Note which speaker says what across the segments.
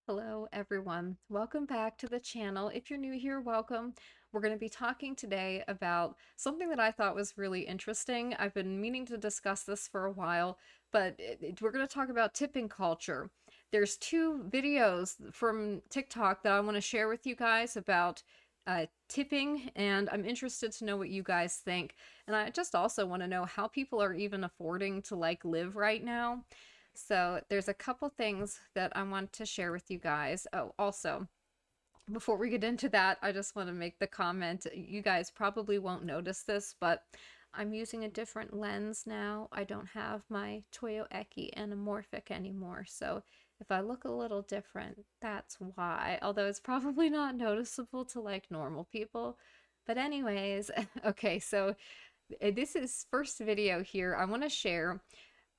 Speaker 1: Hello everyone, welcome back to the channel. If you're new here, welcome. We're going to be talking today about something that I thought was really interesting. I've been meaning to discuss this for a while, but we're going to talk about tipping culture. There's two videos from TikTok that I want to share with you guys about tipping, and I'm interested to know what you guys think. And I just also want to know how people are even affording to live right now. So there's a couple things that I want to share with you guys. Oh, also, before we get into that, I just want to make the comment. You guys probably won't notice this, but I'm using a different lens now. I don't have my Toyo Eki anamorphic anymore. So if I look a little different, that's why. Although it's probably not noticeable to normal people. But anyways, okay, so this is first video here I want to share.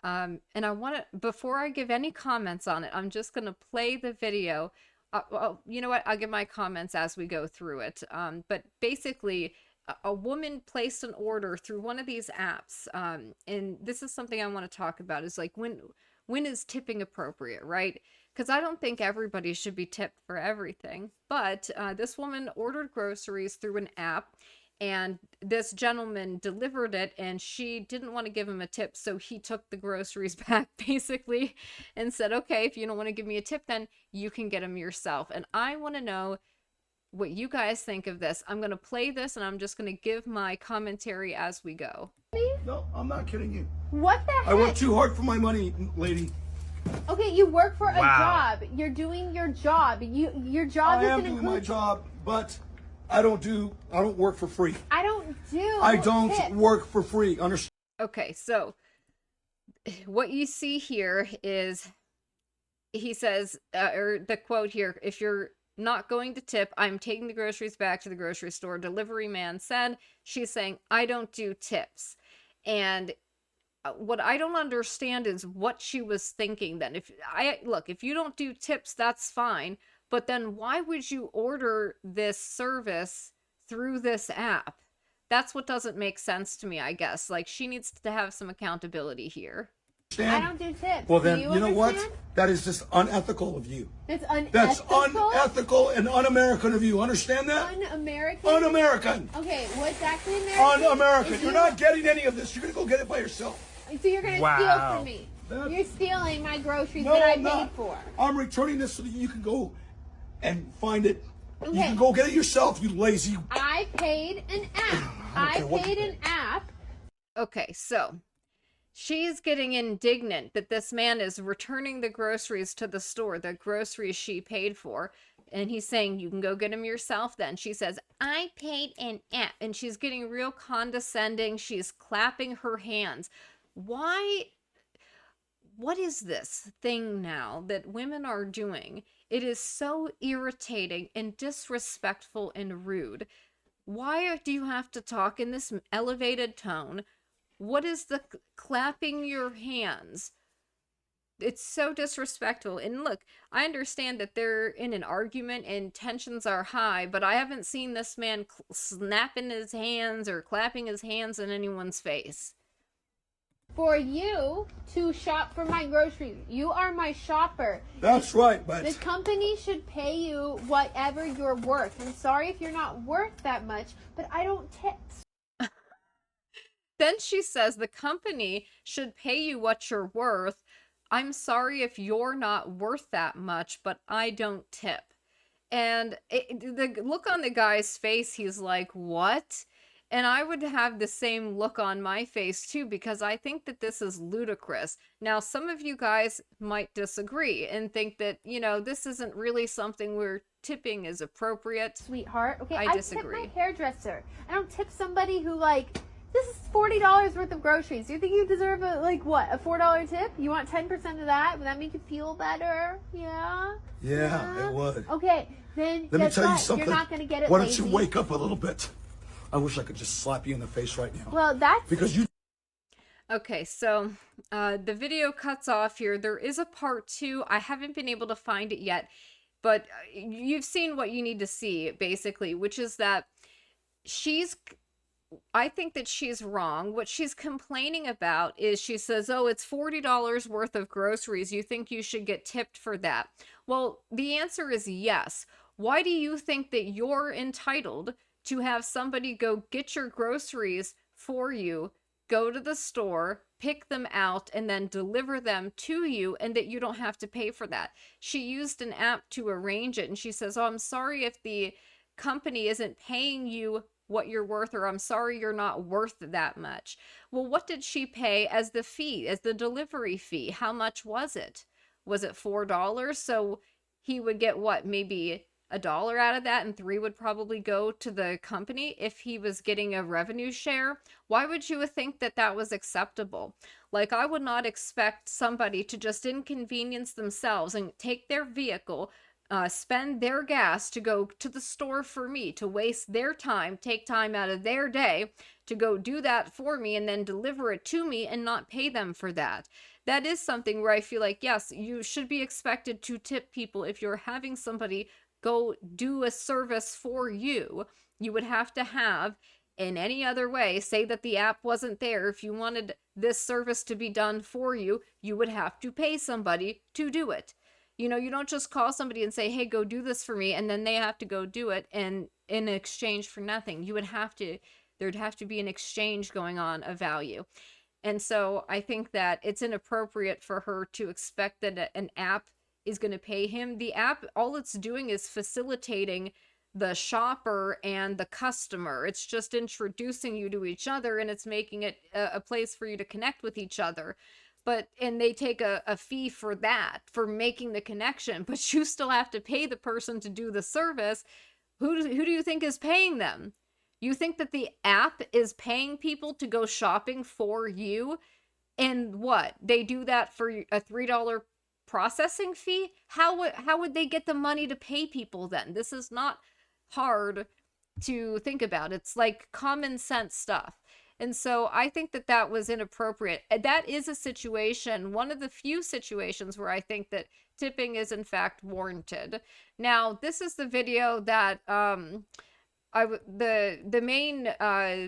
Speaker 1: And I want to, before I give any comments on it, I'm just going to play the video. Well, you know what? I'll give my comments as we go through it. But basically, a woman placed an order through one of these apps. And this is something I want to talk about is when is tipping appropriate, right? Because I don't think everybody should be tipped for everything. But this woman ordered groceries through an app, and this gentleman delivered it, and she didn't want to give him a tip, so he took the groceries back basically and said, okay, if you don't want to give me a tip, then you can get them yourself. And I want to know what you guys think of this. I'm going to play this, and I'm just going to give my commentary as we go.
Speaker 2: No, I'm not kidding you.
Speaker 3: What the heck?
Speaker 2: I work too hard for my money, lady.
Speaker 3: Okay, you work for a
Speaker 4: Wow.
Speaker 3: job. You're doing your job. Your job
Speaker 2: I am
Speaker 3: doesn't
Speaker 2: doing
Speaker 3: include.
Speaker 2: my job, but I don't work for free.
Speaker 3: I don't
Speaker 2: I don't
Speaker 3: tips.
Speaker 2: work for free. Understand?
Speaker 1: Okay, so what you see here is he says, or the quote here, if you're not going to tip, I'm taking the groceries back to the grocery store. Delivery man said. She's saying, I don't do tips. And what I don't understand is what she was thinking then. If you don't do tips, that's fine. But then why would you order this service through this app? That's what doesn't make sense to me, I guess. Like, she needs to have some accountability here.
Speaker 3: I don't do tips.
Speaker 2: Well,
Speaker 3: Do
Speaker 2: then,
Speaker 3: you
Speaker 2: know what?
Speaker 3: understand?
Speaker 2: That is just unethical of you.
Speaker 3: It's unethical.
Speaker 2: That's unethical and un-American of you. Understand that?
Speaker 3: Un-American.
Speaker 2: Un-American.
Speaker 3: Okay, what's actually American?
Speaker 2: Un-American.
Speaker 3: Is
Speaker 2: You're not getting any of this. You're going to go get it by yourself.
Speaker 3: So you're gonna steal
Speaker 4: Wow.
Speaker 3: from me.
Speaker 2: That-
Speaker 3: You're stealing my groceries
Speaker 2: No,
Speaker 3: that I
Speaker 2: I'm
Speaker 3: paid
Speaker 2: not.
Speaker 3: for.
Speaker 2: I'm returning this so that you can go and find it. You
Speaker 3: Okay.
Speaker 2: can go get it yourself, you lazy.
Speaker 3: I paid an app. I
Speaker 2: care what
Speaker 3: paid
Speaker 2: you
Speaker 3: an app.
Speaker 1: Okay, so she's getting indignant that this man is returning the groceries to the store, the groceries she paid for. And he's saying, you can go get them yourself then. She says, I paid an app. And she's getting real condescending. She's clapping her hands. Why? What is this thing now that women are doing? It is so irritating and disrespectful and rude. Why do you have to talk in this elevated tone? What is the clapping your hands? It's so disrespectful. And look, I understand that they're in an argument and tensions are high, but I haven't seen this man snapping his hands or clapping his hands in anyone's face.
Speaker 3: For you to shop for my groceries. You are my shopper.
Speaker 2: That's right,
Speaker 3: The
Speaker 2: but
Speaker 3: company should pay you whatever you're worth. I'm sorry if you're not worth that much, but I don't tip.
Speaker 1: Then she says the company should pay you what you're worth. I'm sorry if you're not worth that much, but I don't tip. And the look on the guy's face, he's like, what? And I would have the same look on my face too, because I think that this is ludicrous. Now, some of you guys might disagree and think that, this isn't really something where tipping is appropriate.
Speaker 3: Sweetheart. Okay,
Speaker 1: I
Speaker 3: I
Speaker 1: disagree.
Speaker 3: tip my hairdresser. I don't tip somebody who this is $40 worth of groceries. You think you deserve a $4 tip? You want 10% of that? Would that make you feel better? Yeah?
Speaker 2: yeah, it would.
Speaker 3: Okay, then
Speaker 2: Let me
Speaker 3: guess
Speaker 2: tell you
Speaker 3: what?
Speaker 2: something.
Speaker 3: You're not going to get it
Speaker 2: Why don't
Speaker 3: lazy.
Speaker 2: you wake up a little bit? I wish I could just slap you in the face right now.
Speaker 3: Well, that's...
Speaker 2: Because you
Speaker 1: Okay, so the video cuts off here. There is a part 2. I haven't been able to find it yet, but you've seen what you need to see, basically, which is that I think that she's wrong. What she's complaining about is she says, oh, it's $40 worth of groceries. You think you should get tipped for that. Well, the answer is yes. Why do you think that you're entitled to have somebody go get your groceries for you, go to the store, pick them out, and then deliver them to you, and that you don't have to pay for that? She used an app to arrange it, and she says, "Oh, I'm sorry if the company isn't paying you what you're worth, or I'm sorry you're not worth that much." Well, what did she pay as the fee, as the delivery fee? How much was it? Was it $4? So he would get what, maybe $1 out of that, and 3 would probably go to the company if he was getting a revenue share. Why would you think that that was acceptable? Like, I would not expect somebody to just inconvenience themselves and take their vehicle, spend their gas to go to the store for me, to waste their time, take time out of their day to go do that for me, and then deliver it to me and not pay them for that. That is something where I feel like, yes, you should be expected to tip people if you're having somebody go do a service for you. You would have to have, in any other way, say that the app wasn't there. If you wanted this service to be done for you, you would have to pay somebody to do it. You know, you don't just call somebody and say, "Hey, go do this for me," and then they have to go do it, and in exchange for nothing. You would have to, there'd have to be an exchange going on of value. And so I think that it's inappropriate for her to expect that an app is going to pay him. The app, all it's doing is facilitating the shopper and the customer. It's just introducing you to each other, and it's making it a place for you to connect with each other. But, and they take a fee for that, for making the connection, but you still have to pay the person to do the service. Who do you think is paying them? You think that the app is paying people to go shopping for you? And what? They do that for a $3 processing fee? How would they get the money to pay people then? This is not hard to think about. It's like common sense stuff. And so I think that that was inappropriate. That is a situation, one of the few situations where I think that tipping is in fact warranted. Now, this is the video that the main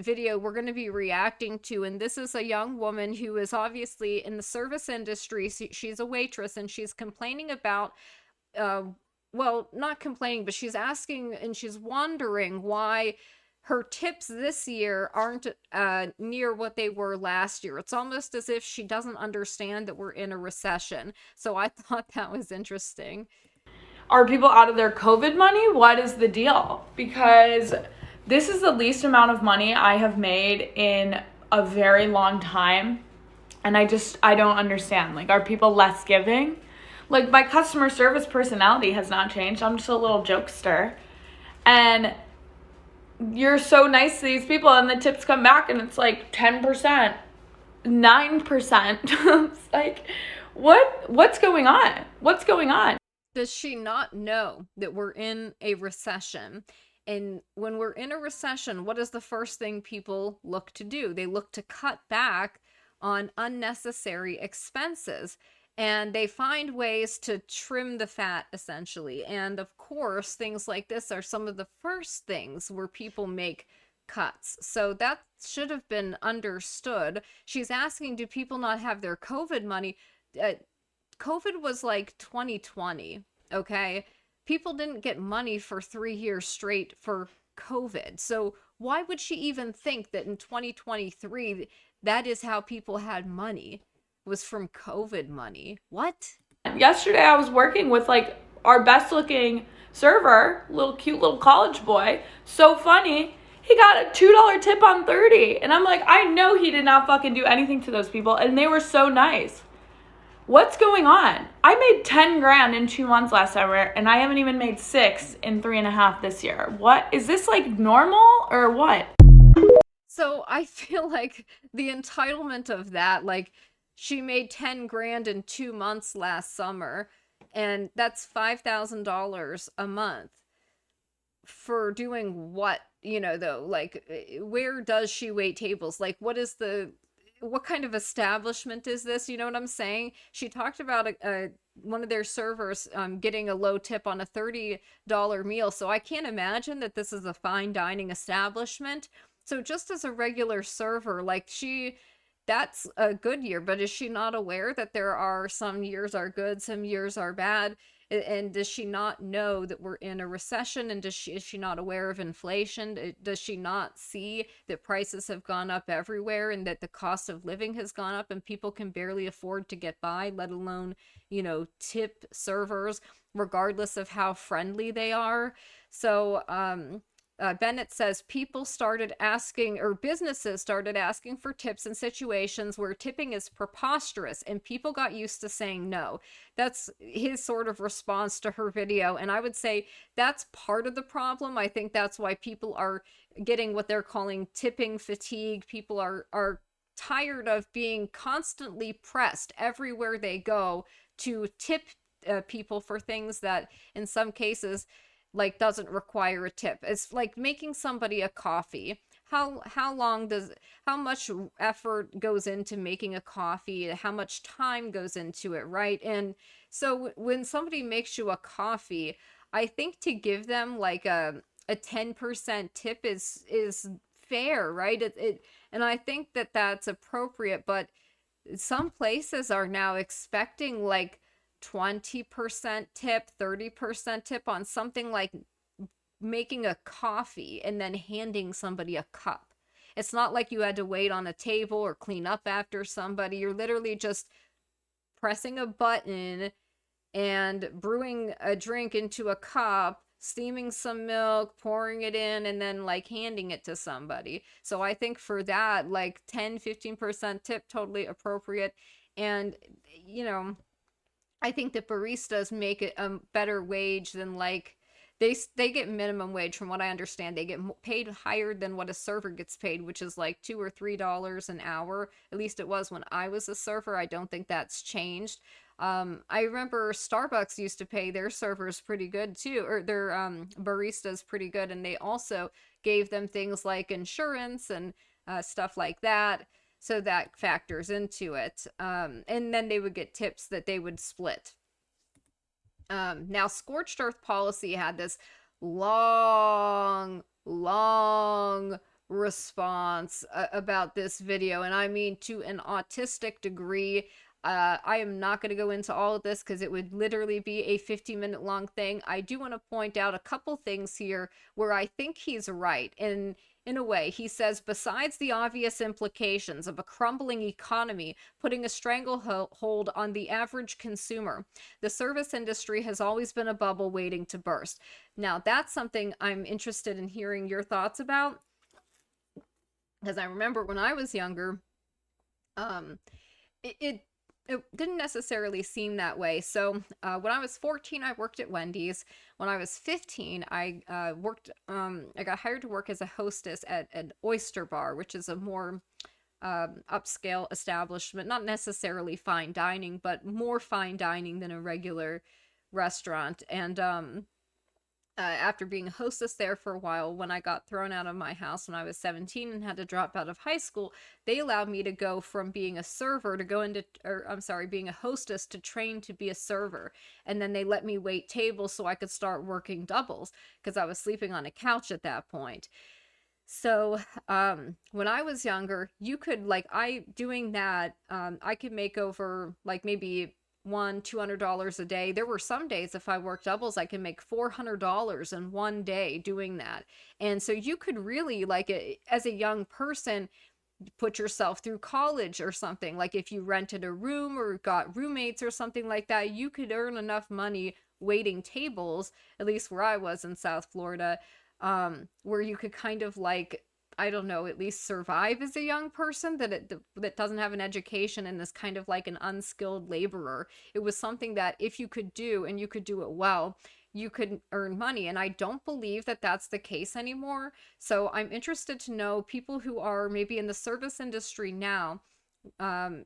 Speaker 1: video we're going to be reacting to, and this is a young woman who is obviously in the service industry. She's a waitress, and she's complaining about well, not complaining, but she's asking and she's wondering why her tips this year aren't near what they were last year. It's almost as if she doesn't understand that we're in a recession. So I thought that was interesting.
Speaker 4: Are people out of their COVID money? What is the deal? Because this is the least amount of money I have made in a very long time. And I don't understand. Like, are people less giving? Like, my customer service personality has not changed. I'm just a little jokester. And you're so nice to these people, and the tips come back and it's like 10%, 9%. It's like, what's going on? What's going on?
Speaker 1: Does she not know that we're in a recession? And when we're in a recession, what is the first thing people look to do? They look to cut back on unnecessary expenses, and they find ways to trim the fat, essentially. And of course, things like this are some of the first things where people make cuts. So that should have been understood. She's asking, do people not have their COVID money? COVID was like 2020, okay? People didn't get money for 3 years straight for COVID. So why would she even think that in 2023, that is how people had money, was from COVID money? What?
Speaker 4: Yesterday I was working with like our best looking server, cute little college boy. So funny. He got a $2 tip on 30. And I'm like, I know he did not fucking do anything to those people. And they were so nice. What's going on? I made 10 grand in 2 months last summer, and I haven't even made 6 in 3.5 this year. What? Is this like normal or what?
Speaker 1: So I feel like the entitlement of that, like, she made 10 grand in 2 months last summer, and that's $5,000 a month. For doing what, you know, though? Like, where does she wait tables? Like, what kind of establishment is this? You know what I'm saying? She talked about one of their servers getting a low tip on a $30 meal. So I can't imagine that this is a fine dining establishment. So just as a regular server, like, that's a good year, but is she not aware that there are some years are good, some years are bad? And does she not know that we're in a recession? And is she not aware of inflation? Does she not see that prices have gone up everywhere and that the cost of living has gone up and people can barely afford to get by, let alone, tip servers, regardless of how friendly they are? So, Bennett says people started asking, or businesses started asking for tips in situations where tipping is preposterous, and people got used to saying no. That's his sort of response to her video. And I would say that's part of the problem. I think that's why people are getting what they're calling tipping fatigue. People are tired of being constantly pressed everywhere they go to tip people for things that in some cases like doesn't require a tip. It's like making somebody a coffee. How much effort goes into making a coffee? How much time goes into it, right? And so when somebody makes you a coffee, I think to give them like a 10% tip is fair, right? And I think that that's appropriate, but some places are now expecting like 20% tip, 30% tip on something like making a coffee and then handing somebody a cup. It's not like you had to wait on a table or clean up after somebody. You're literally just pressing a button and brewing a drink into a cup, steaming some milk, pouring it in, and then like handing it to somebody. So I think for that, like 10-15% tip, totally appropriate. And, you know, I think that baristas make it a better wage than like they get minimum wage from what I understand. They get paid higher than what a server gets paid, which is like $2 or $3 an hour. At least it was when I was a server. I don't think that's changed. I remember Starbucks used to pay their servers pretty good too, or their baristas pretty good, and they also gave them things like insurance and stuff like that. So that factors into it. And then they would get tips that they would split. Now, Scorched Earth Policy had this long response about this video, and I mean to an autistic degree. I am not going to go into all of this because it would literally be a 50-minute long thing. I do want to point out a couple things here where I think he's right. And in a way, he says, besides the obvious implications of a crumbling economy putting a stranglehold on the average consumer, the service industry has always been a bubble waiting to burst. Now, that's something I'm interested in hearing your thoughts about, because I remember when I was younger, um, it didn't necessarily seem that way. So when I was 14, I worked at Wendy's. When I was 15, I I got hired to work as a hostess at an oyster bar, which is a more upscale establishment, not necessarily fine dining, but more fine dining than a regular restaurant. And after being a hostess there for a while, when I got thrown out of my house when I was 17 and had to drop out of high school, they allowed me to go from being a server to go into, or I'm sorry, being a hostess to train to be a server. And then they let me wait tables so I could start working doubles because I was sleeping on a couch at that point. So, when I was younger, you could like doing that, I could make over like maybe $200 a day. There were some days if I worked doubles, I could make $400 in one day doing that. And so you could really like as a young person put yourself through college or something. Like if you rented a room or got roommates or something like that, you could earn enough money waiting tables, at least where I was in South Florida, where you could kind of like, I don't know, at least survive as a young person that doesn't have an education and is kind of like an unskilled laborer. It was something that if you could do and you could do it well, you could earn money. And I don't believe that that's the case anymore. So I'm interested to know people who are maybe in the service industry now.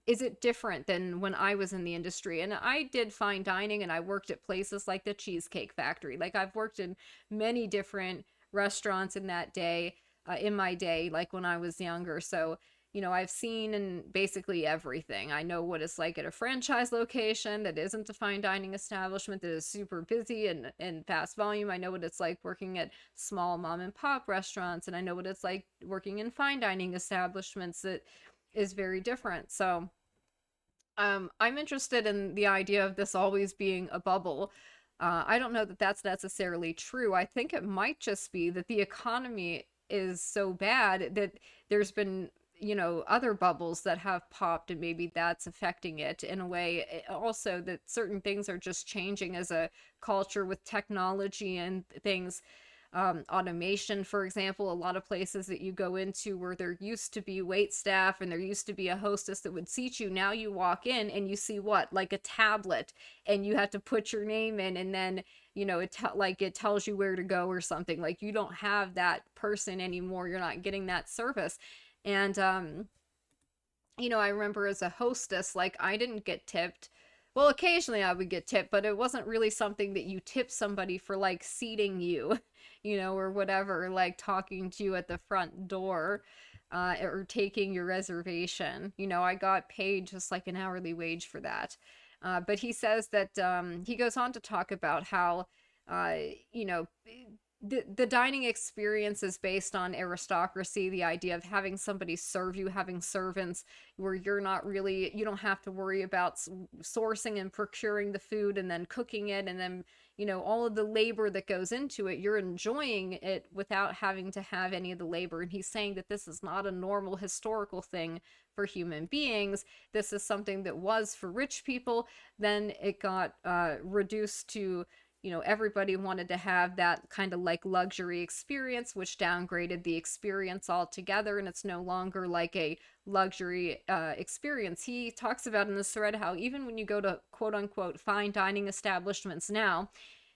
Speaker 1: Is it different than when I was in the industry? And I did fine dining and I worked at places like the Cheesecake Factory. Like I've worked in many different restaurants in my day, like when I was younger. So, I've seen in basically everything. I know what it's like at a franchise location that isn't a fine dining establishment that is super busy and fast volume. I know what it's like working at small mom and pop restaurants, and I know what it's like working in fine dining establishments that is very different. So, I'm interested in the idea of this always being a bubble. I don't know that that's necessarily true. I think it might just be that the economy is so bad that there's been, other bubbles that have popped, and maybe that's affecting it in a way. Also, that certain things are just changing as a culture with technology and things. Automation, for example, a lot of places that you go into where there used to be wait staff and there used to be a hostess that would seat you. Now you walk in and you see what, like a tablet, and you have to put your name in, and then it tells you where to go or something. Like, you don't have that person anymore. You're not getting that service. And I remember as a hostess, like, I didn't get tipped. Well, occasionally I would get tipped, but it wasn't really something that you tip somebody for, like, seating you, or whatever, like talking to you at the front door, or taking your reservation. I got paid just like an hourly wage for that. But he says that, he goes on to talk about how, uh, you know, the dining experience is based on aristocracy, the idea of having somebody serve you, having servants, where you don't have to worry about sourcing and procuring the food and then cooking it, and then all of the labor that goes into it. You're enjoying it without having to have any of the labor. And he's saying that this is not a normal historical thing for human beings. This is something that was for rich people. Then it got reduced to, everybody wanted to have that kind of like luxury experience, which downgraded the experience altogether, and it's no longer like a luxury experience. He talks about in this thread how even when you go to quote unquote fine dining establishments now,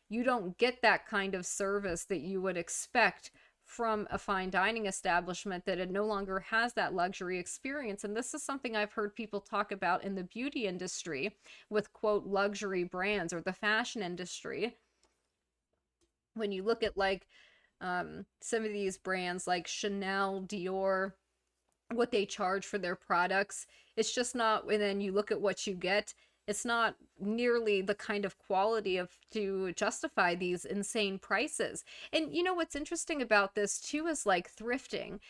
Speaker 1: you don't get that kind of service that you would expect from a fine dining establishment, that it no longer has that luxury experience. And this is something I've heard people talk about in the beauty industry with quote luxury brands, or the fashion industry. When you look at like some of these brands like Chanel, Dior, what they charge for their products, it's just not. And then you look at what you get, it's not nearly the kind of quality of to justify these insane prices. And what's interesting about this too is like thrifting.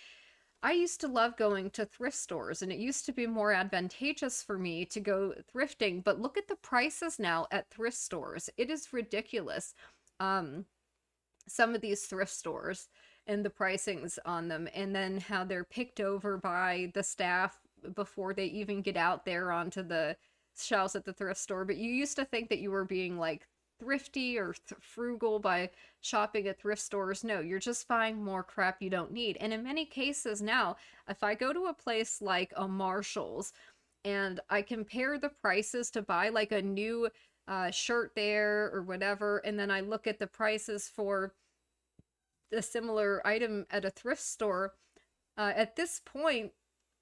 Speaker 1: I used to love going to thrift stores, and it used to be more advantageous for me to go thrifting, but look at the prices now at thrift stores. It is ridiculous. um some of these thrift stores and the pricings on them, and then how they're picked over by the staff before they even get out there onto the shelves at the thrift store. But you used to think that you were being like thrifty or frugal by shopping at thrift stores. No, you're just buying more crap you don't need. And in many cases now, if I go to a place like a Marshall's and I compare the prices to buy like a new shirt there or whatever, and then I look at the prices for a similar item at a thrift store, at this point,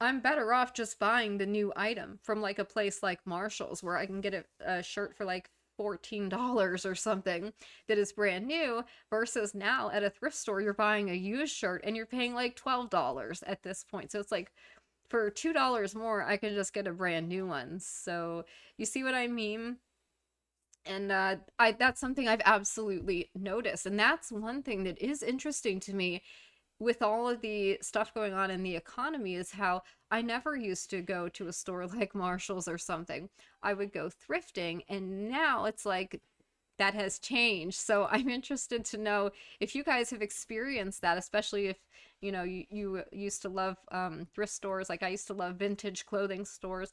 Speaker 1: I'm better off just buying the new item from like a place like Marshall's, where I can get a shirt for like $14 or something that is brand new, versus now at a thrift store, you're buying a used shirt and you're paying like $12 at this point. So it's like, for $2 more, I can just get a brand new one. So you see what I mean? And I that's something I've absolutely noticed. And that's one thing that is interesting to me with all of the stuff going on in the economy, is how I never used to go to a store like Marshall's or something. I would go thrifting, and now it's like that has changed. So I'm interested to know if you guys have experienced that, especially if you used to love thrift stores. Like, I used to love vintage clothing stores.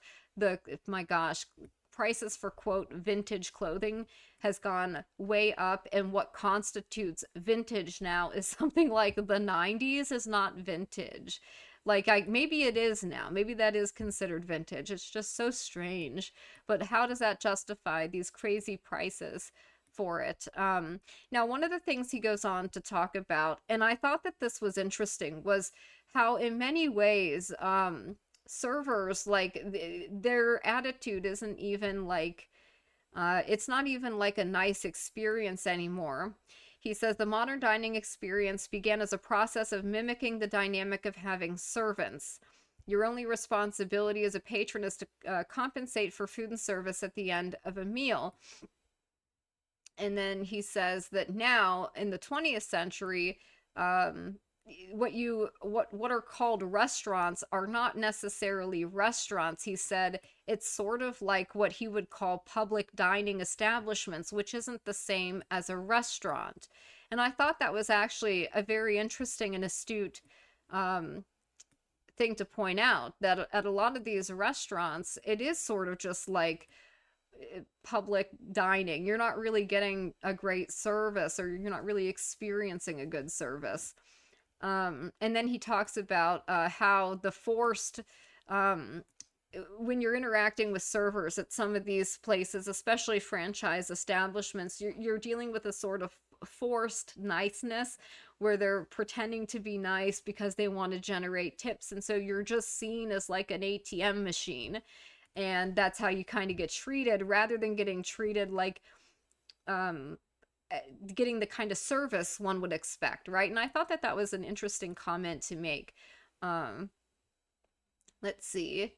Speaker 1: My gosh, prices for quote vintage clothing has gone way up, and what constitutes vintage now is something like the 90s is not vintage. Like, maybe it is now, maybe that is considered vintage. It's just so strange. But how does that justify these crazy prices for it? Now, one of the things he goes on to talk about, and I thought that this was interesting, was how in many ways servers, like, their attitude isn't even like, it's not even like a nice experience anymore. He says the modern dining experience began as a process of mimicking the dynamic of having servants. Your only responsibility as a patron is to compensate for food and service at the end of a meal. And then he says that now in the 20th century, what are called restaurants are not necessarily restaurants. He said it's sort of like what he would call public dining establishments, which isn't the same as a restaurant. And I thought that was actually a very interesting and astute um, thing to point out, that at a lot of these restaurants, it is sort of just like public dining. You're not really getting a great service, or you're not really experiencing a good service. And then he talks about how the forced, um, when you're interacting with servers at some of these places, especially franchise establishments, you're dealing with a sort of forced niceness where they're pretending to be nice because they want to generate tips. And so you're just seen as like an ATM machine. And that's how you kind of get treated, rather than getting treated like um, getting the kind of service one would expect, right? And I thought that that was an interesting comment to make. Um, let's see.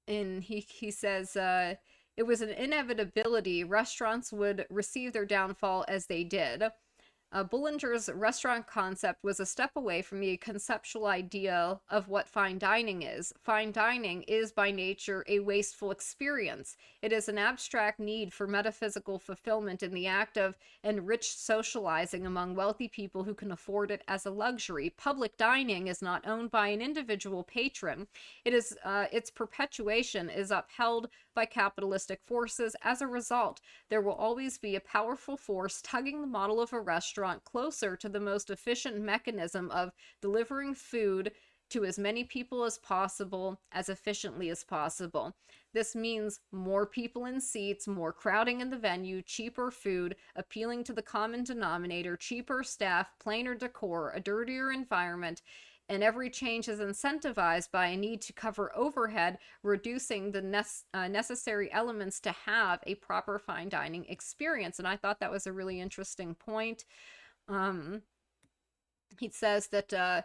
Speaker 1: And he says it was an inevitability. Restaurants would receive their downfall as they did. Bullinger's restaurant concept was a step away from the conceptual idea of what fine dining is. Fine dining is by nature a wasteful experience. It is an abstract need for metaphysical fulfillment in the act of enriched socializing among wealthy people who can afford it as a luxury. Public dining is not owned by an individual patron. It is its perpetuation is upheld by capitalistic forces. As a result, there will always be a powerful force tugging the model of a restaurant closer to the most efficient mechanism of delivering food to as many people as possible, as efficiently as possible. This means more people in seats, more crowding in the venue, cheaper food, appealing to the common denominator, cheaper staff, plainer decor, a dirtier environment, and every change is incentivized by a need to cover overhead, reducing the necessary elements to have a proper fine dining experience. And I thought that was a really interesting point. Um, he says that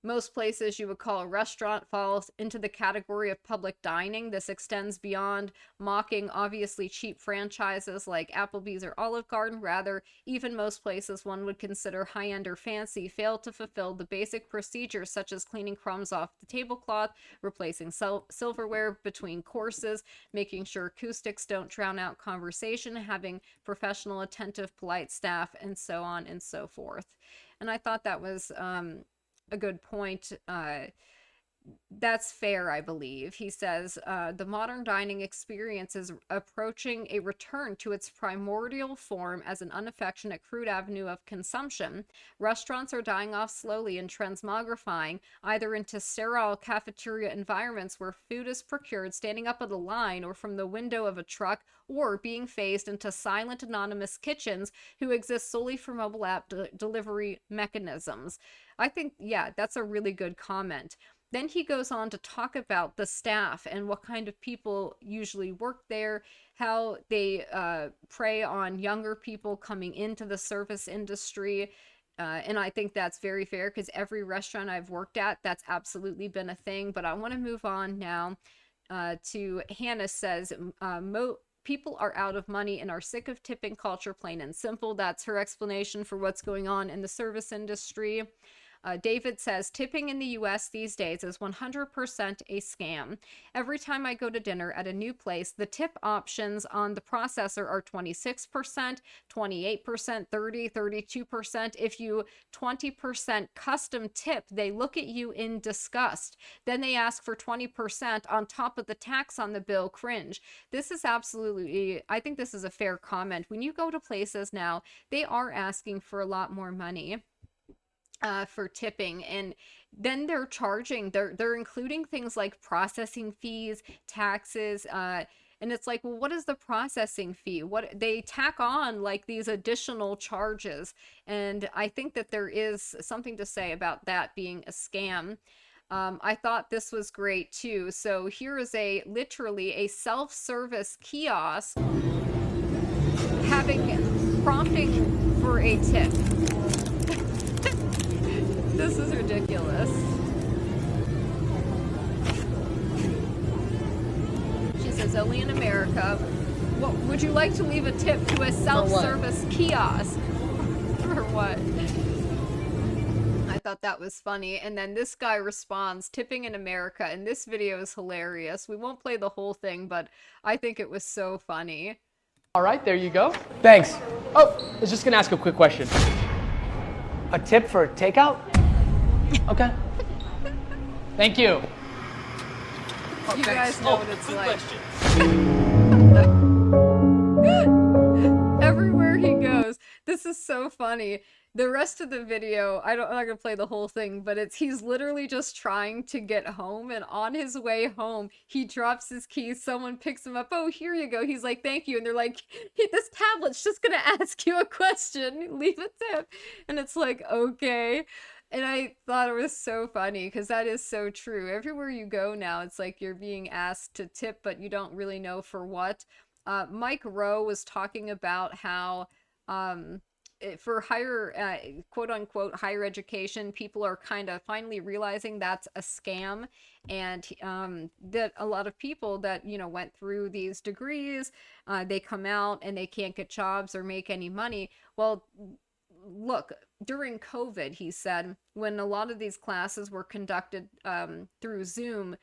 Speaker 1: most places you would call a restaurant falls into the category of public dining. This extends beyond mocking obviously cheap franchises like Applebee's or Olive Garden. Rather, even most places one would consider high-end or fancy fail to fulfill the basic procedures such as cleaning crumbs off the tablecloth, replacing silverware between courses, making sure acoustics don't drown out conversation, having professional, attentive, polite staff, and so on and so forth. And I thought that was a good point. That's fair, I believe. He says the modern dining experience is approaching a return to its primordial form as an unaffectionate, crude avenue of consumption. Restaurants are dying off slowly and transmogrifying either into sterile cafeteria environments where food is procured standing up at a line or from the window of a truck, or being phased into silent, anonymous kitchens who exist solely for mobile app delivery mechanisms. I think, yeah, that's a really good comment. Then he goes on to talk about the staff and what kind of people usually work there, how they prey on younger people coming into the service industry. And I think that's very fair because every restaurant I've worked at, that's absolutely been a thing. But I want to move on now to Hannah says, people are out of money and are sick of tipping culture, plain and simple. That's her explanation for what's going on in the service industry. David says, tipping in the US these days is 100% a scam. Every time I go to dinner at a new place, the tip options on the processor are 26%, 28%, 30, 32%. If you 20% custom tip, they look at you in disgust. Then they ask for 20% on top of the tax on the bill. Cringe. This is absolutely, I think this is a fair comment. When you go to places now, they are asking for a lot more money. For tipping, and then they're charging, they're including things like processing fees, taxes, and it's like, well, what is the processing fee? What they tack on like these additional charges, and I think that there is something to say about that being a scam. I thought this was great too. So here is literally a self-service kiosk having prompting for a tip. This is ridiculous. She says, only in America. What, would you like to leave a tip to a self-service kiosk? For what? I thought that was funny. And then this guy responds, tipping in America, and this video is hilarious. We won't play the whole thing, but I think it was so funny.
Speaker 5: All right, there you go. Thanks. Oh, I was just gonna ask a quick question. A tip for takeout? Okay. Thank you.
Speaker 1: You guys know what it's like. Everywhere he goes. This is so funny. The rest of the video, I'm not gonna play the whole thing, but he's literally just trying to get home, and on his way home, he drops his keys, someone picks him up, oh, here you go, he's like, thank you, and they're like, hey, this tablet's just gonna ask you a question, leave a tip, and it's like, okay. And I thought it was so funny, because that is so true. Everywhere you go now, it's like you're being asked to tip, but you don't really know for what. Mike Rowe was talking about how, for higher, quote unquote, higher education, people are kind of finally realizing that's a scam, and that a lot of people that, you know, went through these degrees, they come out and they can't get jobs or make any money. Well, look, during COVID, he said, when a lot of these classes were conducted through Zoom,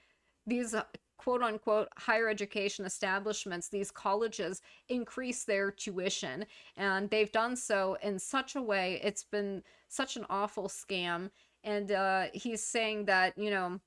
Speaker 1: these quote unquote higher education establishments, these colleges, increase their tuition, and they've done so in such a way, it's been such an awful scam. And he's saying that, you know,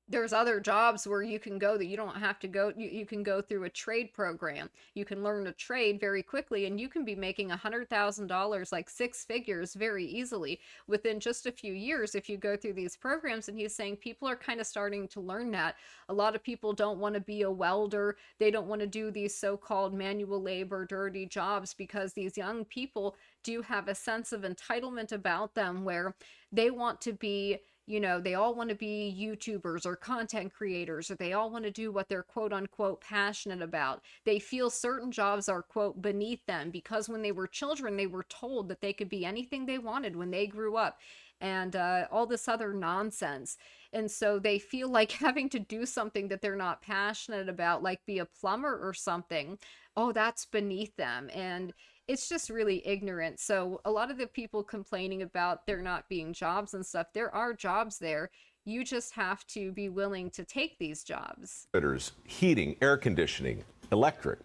Speaker 1: there's other jobs where you can go that you don't have to go, you can go through a trade program. You can learn a trade very quickly, and you can be making $100,000, like 6 figures, very easily within just a few years if you go through these programs. And he's saying people are kind of starting to learn that. A lot of people don't want to be a welder. They don't want to do these so-called manual labor, dirty jobs, because these young people do have a sense of entitlement about them where they want to be, you know, they all want to be YouTubers or content creators, or they all want to do what they're quote unquote passionate about. They feel certain jobs are quote beneath them because when they were children, they were told that they could be anything they wanted when they grew up, and all this other nonsense. And so they feel like having to do something that they're not passionate about, like be a plumber or something, oh, that's beneath them. And it's just really ignorant. So a lot of the people complaining about there not being jobs and stuff, there are jobs there. You just have to be willing to take these jobs.
Speaker 6: Heating, air conditioning, electric.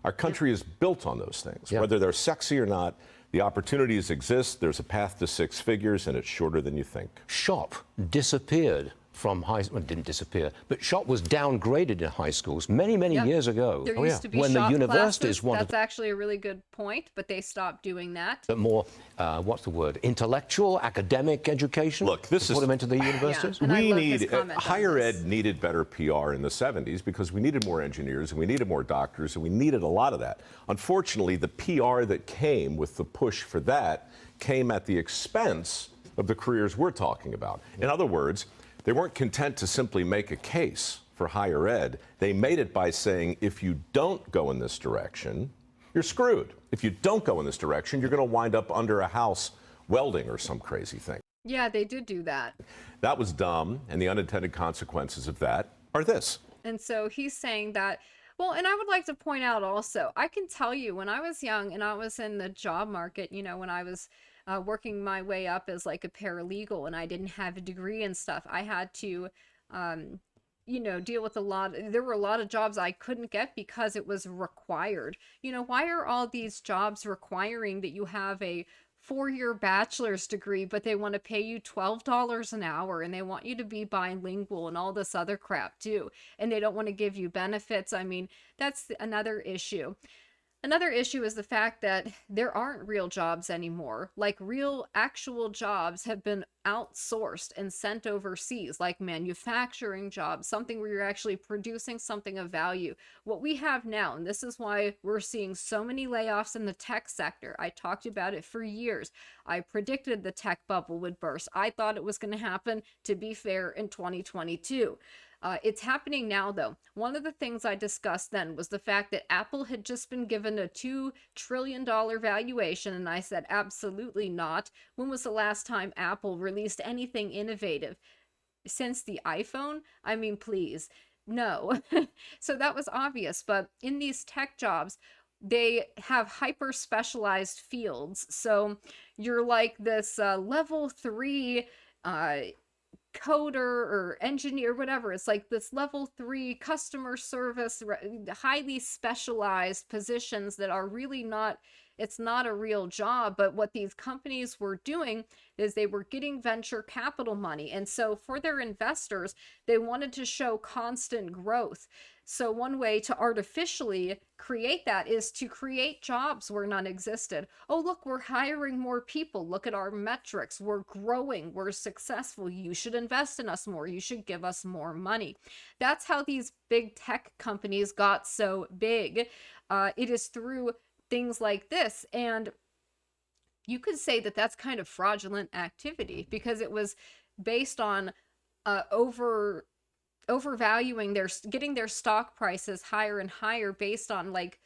Speaker 6: Our country is built on those things. Whether they're sexy or not, the opportunities exist. There's a path to 6 figures, and it's shorter than you think.
Speaker 7: Shop disappeared from high school. Well, didn't disappear, but shop was downgraded in high schools many years ago.
Speaker 1: There used to be
Speaker 7: when
Speaker 1: shop
Speaker 7: the universities
Speaker 1: classes.
Speaker 7: wanted.
Speaker 1: That's actually a really good point, but they stopped doing that.
Speaker 7: But more, what's the word? Intellectual, academic education.
Speaker 6: Look, this is
Speaker 7: put them into the universities.
Speaker 1: And I
Speaker 6: we
Speaker 1: love his
Speaker 6: need
Speaker 1: comment on
Speaker 6: higher
Speaker 1: this.
Speaker 6: ed needed better PR in the 70s because we needed more engineers and we needed more doctors and we needed a lot of that. Unfortunately, the PR that came with the push for that came at the expense of the careers we're talking about. In other words, they weren't content to simply make a case for higher ed. They made it by saying, if you don't go in this direction, you're screwed. If you don't go in this direction, you're going to wind up under a house welding or some crazy thing.
Speaker 1: Yeah, they did do that.
Speaker 6: That was dumb, and the unintended consequences of that are this.
Speaker 1: And so he's saying that, well, and I would like to point out also, I can tell you when I was young and I was in the job market, you know, when I was working my way up as like a paralegal and I didn't have a degree and stuff, I had to, you know, deal with there were a lot of jobs I couldn't get because it was required. You know, why are all these jobs requiring that you have a 4-year bachelor's degree, but they want to pay you $12 an hour and they want you to be bilingual and all this other crap too. And they don't want to give you benefits. I mean, that's another issue. Another issue is the fact that there aren't real jobs anymore. Like real actual jobs have been outsourced and sent overseas, like manufacturing jobs, something where you're actually producing something of value. What we have now, and this is why we're seeing so many layoffs in the tech sector. I talked about it for years. I predicted the tech bubble would burst. I thought it was going to happen, to be fair, in 2022. It's happening now, though. One of the things I discussed then was the fact that Apple had just been given a $2 trillion valuation, and I said, absolutely not. When was the last time Apple released anything innovative? Since the iPhone? I mean, please. No. So that was obvious. But in these tech jobs, they have hyper specialized fields. So you're like this level 3 uh, coder or engineer, whatever. It's like this level 3 customer service, highly specialized positions that are really not, it's not a real job. But what these companies were doing is they were getting venture capital money. And so for their investors, they wanted to show constant growth. So one way to artificially create that is to create jobs where none existed. Oh, look, we're hiring more people. Look at our metrics. We're growing. We're successful. You should invest in us more. You should give us more money. That's how these big tech companies got so big. It is through things like this. And you could say that that's kind of fraudulent activity because it was based on overvaluing their, getting their stock prices higher and higher based on like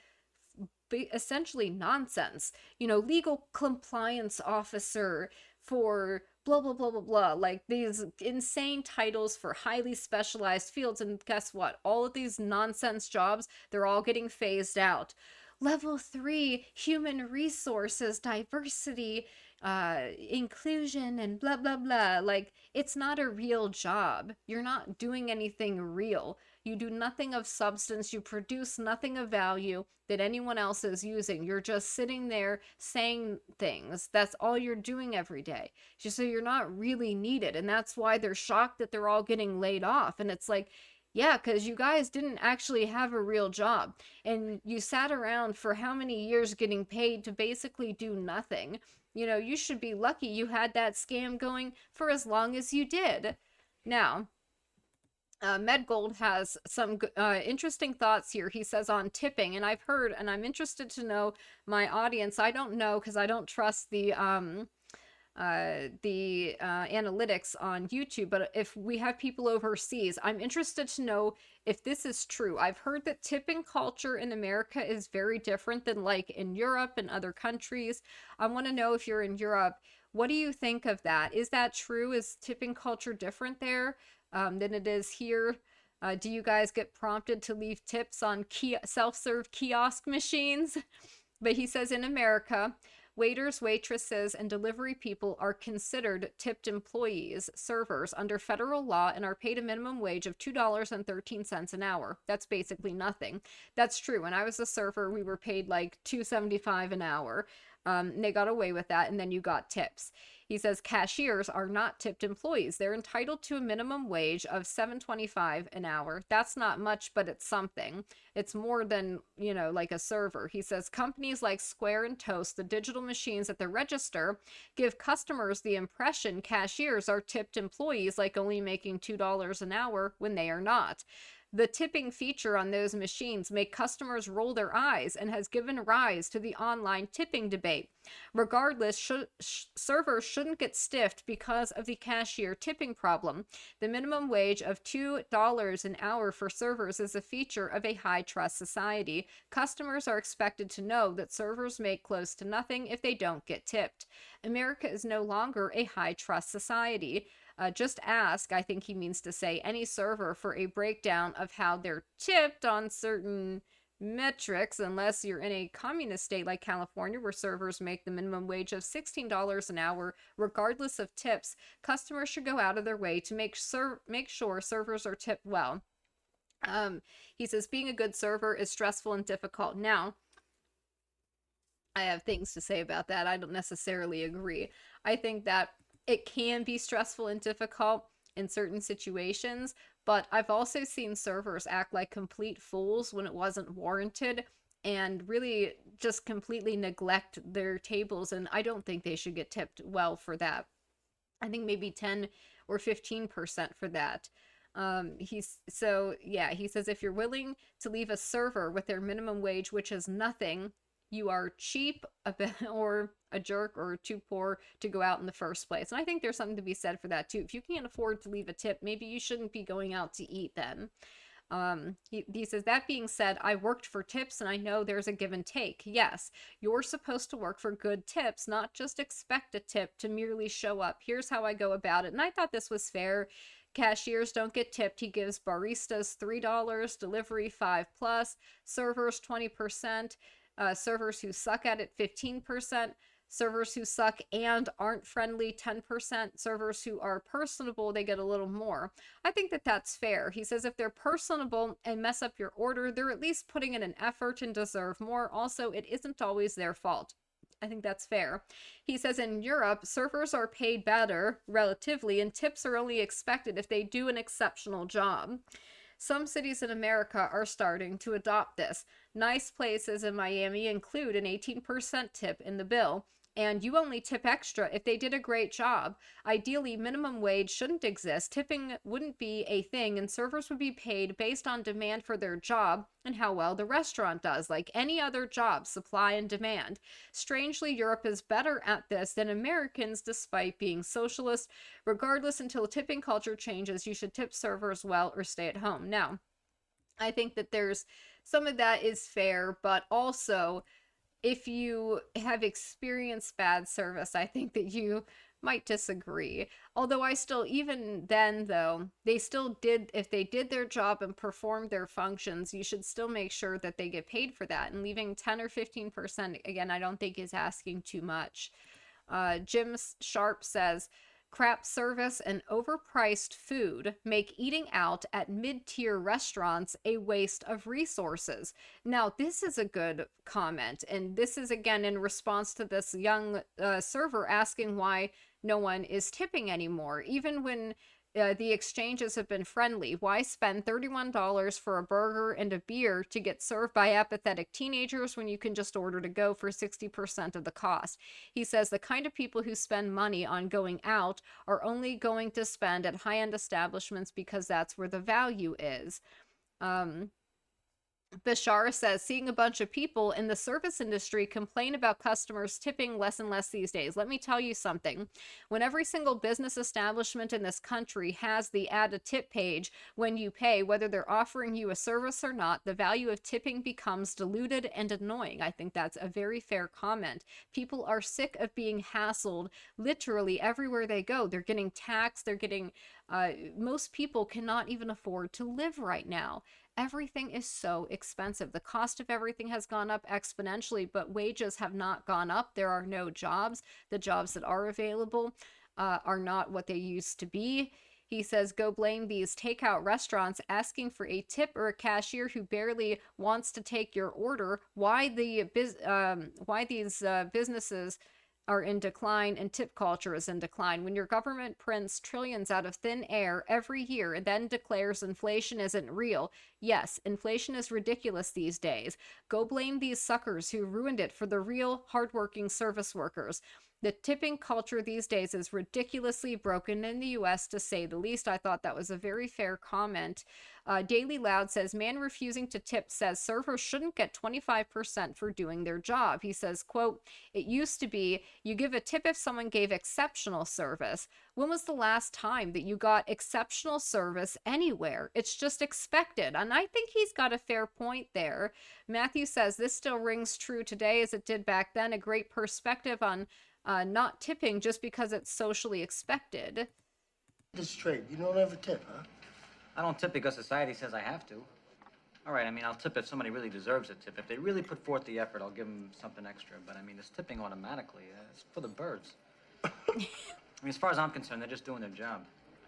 Speaker 1: essentially nonsense. You know, legal compliance officer for blah blah blah blah blah, like these insane titles for highly specialized fields. And guess what, all of these nonsense jobs, they're all getting phased out. Level 3 human resources, diversity, inclusion, and blah blah blah. Like, it's not a real job. You're not doing anything real. You do nothing of substance. You produce nothing of value that anyone else is using. You're just sitting there saying things. That's all you're doing every day. Just so you're not really needed. And that's why they're shocked that they're all getting laid off. And it's like, yeah, because you guys didn't actually have a real job. And you sat around for how many years getting paid to basically do nothing? You know, you should be lucky you had that scam going for as long as you did. Now, Medgold has some interesting thoughts here. He says on tipping, and I've heard, and I'm interested to know my audience. I don't know because I don't trust the analytics on YouTube, but if we have people overseas, I'm interested to know if this is true. I've heard that tipping culture in America is very different than like in Europe and other countries. I want to know, if you're in Europe, what do you think of that? Is that true? Is tipping culture different there than it is here? Do you guys get prompted to leave tips on self-serve kiosk machines? But he says in America, waiters, waitresses, and delivery people are considered tipped employees, servers, under federal law, and are paid a minimum wage of $2.13 an hour. That's basically nothing. That's true. When I was a server, we were paid like $2.75 an hour. They got away with that, and then you got tips. He says cashiers are not tipped employees. They're entitled to a minimum wage of $7.25 an hour. That's not much, but it's something. It's more than, you know, like a server. He says companies like Square and Toast, the digital machines at the register, give customers the impression cashiers are tipped employees, like only making $2 an hour when they are not. The tipping feature on those machines make customers roll their eyes and has given rise to the online tipping debate. Regardless, servers shouldn't get stiffed because of the cashier tipping problem. The minimum wage of $2 an hour for servers is a feature of a high-trust society. Customers are expected to know that servers make close to nothing if they don't get tipped. America is no longer a high-trust society. Just ask, I think he means to say, any server for a breakdown of how they're tipped on certain metrics, unless you're in a communist state like California, where servers make the minimum wage of $16 an hour, regardless of tips. Customers should go out of their way to make sure servers are tipped well. He says, being a good server is stressful and difficult. Now, I have things to say about that. I don't necessarily agree. I think that it can be stressful and difficult in certain situations, but I've also seen servers act like complete fools when it wasn't warranted and really just completely neglect their tables, and I don't think they should get tipped well for that. I think maybe 10 or 15% for that. He says if you're willing to leave a server with their minimum wage, which is nothing, you are cheap or a jerk or too poor to go out in the first place. And I think there's something to be said for that too. If you can't afford to leave a tip, maybe you shouldn't be going out to eat then. He says, that being said, I worked for tips and I know there's a give and take. Yes, you're supposed to work for good tips, not just expect a tip to merely show up. Here's how I go about it. And I thought this was fair. Cashiers don't get tipped. He gives baristas $3, delivery $5+, servers 20%. servers who suck at it 15%, servers who suck and aren't friendly 10%, servers who are personable, they get a little more. I think that that's fair. He says if they're personable and mess up your order, they're at least putting in an effort and deserve more. Also, it isn't always their fault. I think that's fair. He says in Europe, servers are paid better, relatively, and tips are only expected if they do an exceptional job. Some cities in America are starting to adopt this. Nice places in Miami include an 18% tip in the bill, and you only tip extra if they did a great job. Ideally, minimum wage shouldn't exist, tipping wouldn't be a thing, and servers would be paid based on demand for their job and how well the restaurant does, like any other job, supply and demand. Strangely, Europe is better at this than Americans despite being socialist. Regardless, until tipping culture changes, you should tip servers well or stay at home. Now, I think that there's some of that is fair, but also if you have experienced bad service, I think that you might disagree. Although I still, even then though, they still did, if they did their job and performed their functions, you should still make sure that they get paid for that. And leaving 10 or 15%, again, I don't think is asking too much. Jim Sharp says, crap service and overpriced food make eating out at mid-tier restaurants a waste of resources. Now, this is a good comment, and this is again in response to this young server asking why no one is tipping anymore, even when the exchanges have been friendly. Why spend $31 for a burger and a beer to get served by apathetic teenagers when you can just order to go for 60% of the cost? He says the kind of people who spend money on going out are only going to spend at high-end establishments because that's where the value is. Bashar says, seeing a bunch of people in the service industry complain about customers tipping less and less these days. Let me tell you something. When every single business establishment in this country has the add a tip page when you pay, whether they're offering you a service or not, the value of tipping becomes diluted and annoying. I think that's a very fair comment. People are sick of being hassled literally everywhere they go. They're getting taxed. They're getting, most people cannot even afford to live right now. Everything is so expensive. The cost of everything has gone up exponentially, but wages have not gone up. There are no jobs. The jobs that are available are not what they used to be. He says, go blame these takeout restaurants asking for a tip or a cashier who barely wants to take your order. Why these businesses are in decline and tip culture is in decline. When your government prints trillions out of thin air every year and then declares inflation isn't real, yes, inflation is ridiculous these days. Go blame these suckers who ruined it for the real hardworking service workers. The tipping culture these days is ridiculously broken in the US, to say the least. I thought that was a very fair comment. Daily Loud says, man refusing to tip says servers shouldn't get 25% for doing their job. He says, quote, it used to be you give a tip if someone gave exceptional service. When was the last time that you got exceptional service anywhere? It's just expected. And I think he's got a fair point there. Matthew says, this still rings true today as it did back then. A great perspective on not tipping just because it's socially expected.
Speaker 8: This straight, you don't ever tip, huh?
Speaker 9: I don't tip because society says I have to. All right, I mean, I'll tip if somebody really deserves a tip. If they really put forth the effort, I'll give them something extra. But I mean, it's tipping automatically. It's for the birds. I mean, as far as I'm concerned, they're just doing their job.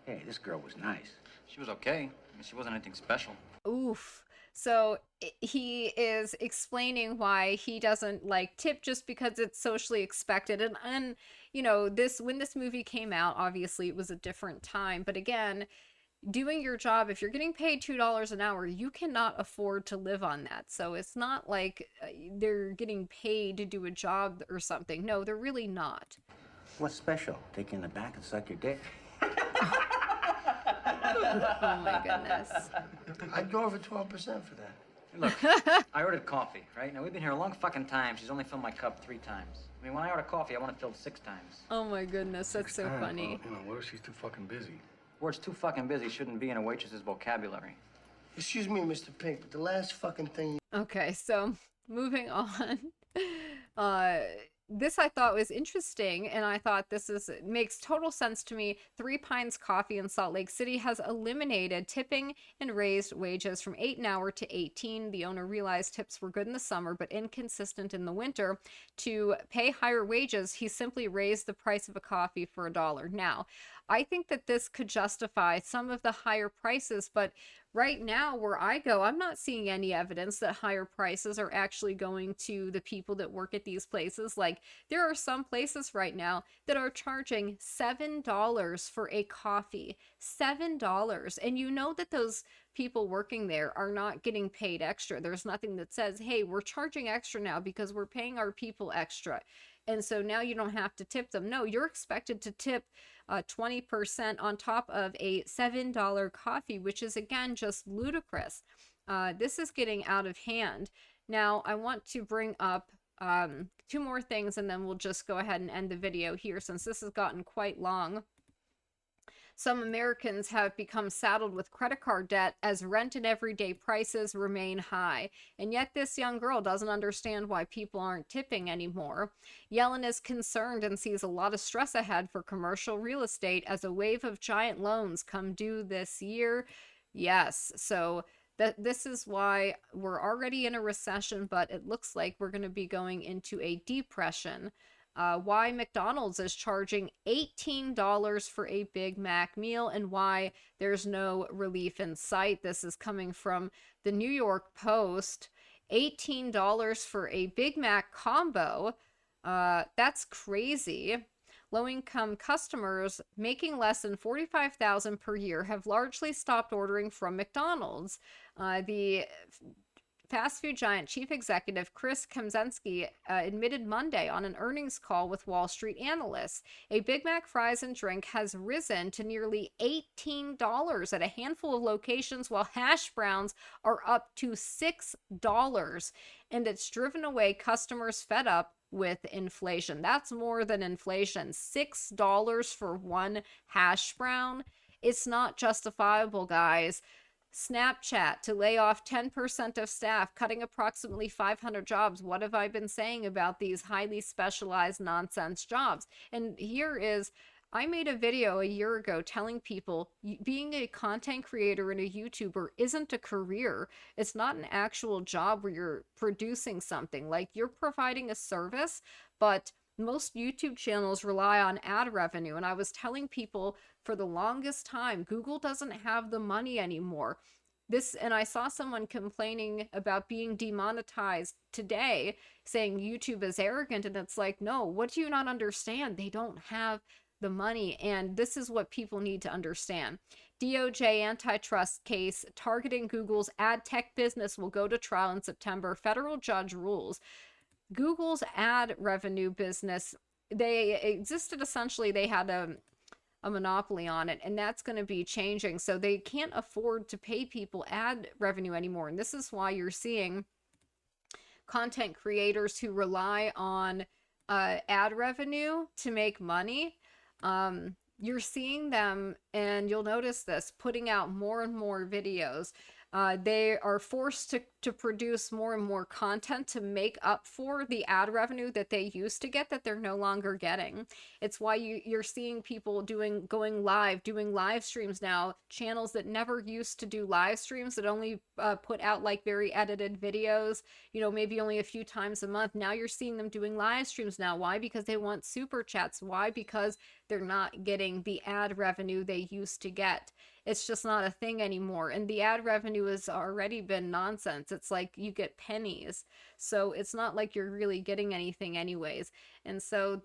Speaker 8: Hey, this girl was nice.
Speaker 9: She was okay. I mean, she wasn't anything special.
Speaker 1: Oof. So he is explaining why he doesn't like tip just because it's socially expected. And you know, when this movie came out, obviously it was a different time. But again, doing your job, if you're getting paid $2 an hour, you cannot afford to live on that. So it's not like they're getting paid to do a job or something. No, they're really not.
Speaker 8: What's special? Take you in the back and suck your dick?
Speaker 1: Oh my goodness.
Speaker 8: I'd go over 12% for that.
Speaker 9: Look, I ordered coffee, right? Now, we've been here a long fucking time. She's only filled my cup 3 times. I mean, when I order coffee, I want it filled 6 times.
Speaker 1: Oh my goodness, that's so funny.
Speaker 2: Well, you know, what if she's too fucking busy?
Speaker 9: Words too fucking busy shouldn't be in a waitress's vocabulary.
Speaker 8: Excuse me, Mr. Pink, but the last fucking thing...
Speaker 1: Okay, so moving on. this I thought was interesting, and I thought makes total sense to me. Three Pines Coffee in Salt Lake City has eliminated tipping and raised wages from 8 an hour to 18. The owner realized tips were good in the summer but inconsistent in the winter. To pay higher wages, he simply raised the price of a coffee for $1. Now, I think that this could justify some of the higher prices, but right now where I go, I'm not seeing any evidence that higher prices are actually going to the people that work at these places. Like, there are some places right now that are charging $7 for a coffee. $7. And you know that those people working there are not getting paid extra. There's nothing that says, hey, we're charging extra now because we're paying our people extra. And so now you don't have to tip them. No, you're expected to tip 20% on top of a $7 coffee, which is, again, just ludicrous. This is getting out of hand. Now, I want to bring up two more things, and then we'll just go ahead and end the video here since this has gotten quite long. Some Americans have become saddled with credit card debt as rent and everyday prices remain high. And yet this young girl doesn't understand why people aren't tipping anymore. Yellen is concerned and sees a lot of stress ahead for commercial real estate as a wave of giant loans come due this year. Yes, so this is why we're already in a recession, but it looks like we're going to be going into a depression. Why McDonald's is charging $18 for a Big Mac meal and why there's no relief in sight. This is coming from the New York Post. $18 for a Big Mac combo. That's crazy. Low-income customers making less than $45,000 per year have largely stopped ordering from McDonald's. The fast food giant chief executive Chris Kempczinski admitted Monday on an earnings call with Wall Street analysts a Big Mac, fries, and drink has risen to nearly $18 at a handful of locations, while hash browns are up to $6, and it's driven away customers fed up with inflation. That's more than inflation. $6 for one hash brown. It's not justifiable, guys. Snapchat to lay off 10% of staff, cutting approximately 500 jobs. What have I been saying about these highly specialized nonsense jobs? And here is, I made a video a year ago telling people being a content creator and a YouTuber isn't a career. It's not an actual job where you're producing something. Like, you're providing a service, but most YouTube channels rely on ad revenue. And I was telling people for the longest time, Google doesn't have the money anymore. And I saw someone complaining about being demonetized today, saying YouTube is arrogant. And it's like, no, what do you not understand? They don't have the money. And this is what people need to understand. DOJ antitrust case targeting Google's ad tech business will go to trial in September. Federal judge rules. Google's ad revenue business, they existed essentially, they had a monopoly on it, and that's going to be changing. So they can't afford to pay people ad revenue anymore. And this is why you're seeing content creators who rely on ad revenue to make money. You're seeing them, and you'll notice this, putting out more and more videos. They are forced to produce more and more content to make up for the ad revenue that they used to get that they're no longer getting. It's why you're seeing people doing live streams now, channels that never used to do live streams, that only put out like very edited videos, maybe only a few times a month. Now you're seeing them doing live streams now. Why? Because they want super chats. Why? Because they're not getting the ad revenue they used to get. It's just not a thing anymore. And the ad revenue has already been nonsense. It's like you get pennies. So it's not like you're really getting anything anyways. And so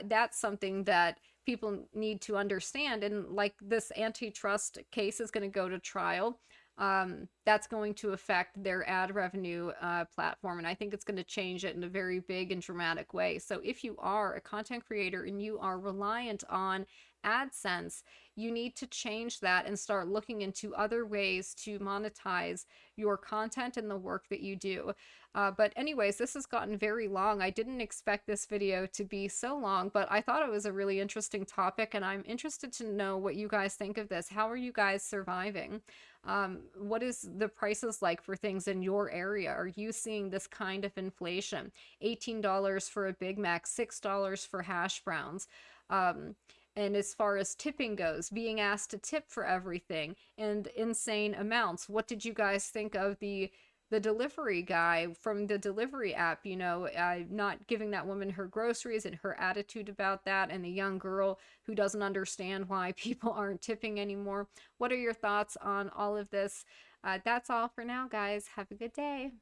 Speaker 1: that's something that people need to understand. And like, this antitrust case is going to go to trial. That's going to affect their ad revenue platform. And I think it's going to change it in a very big and dramatic way. So if you are a content creator and you are reliant on AdSense, you need to change that and start looking into other ways to monetize your content and the work that you do. But anyways, this has gotten very long. I didn't expect this video to be so long, but I thought it was a really interesting topic, and I'm interested to know what you guys think of this. How are you guys surviving? What is the prices like for things in your area? Are you seeing this kind of inflation? $18 for a Big Mac, $6 for hash browns. And as far as tipping goes, being asked to tip for everything and insane amounts. What did you guys think of the delivery guy from the delivery app, not giving that woman her groceries and her attitude about that, and the young girl who doesn't understand why people aren't tipping anymore? What are your thoughts on all of this? That's all for now, guys. Have a good day.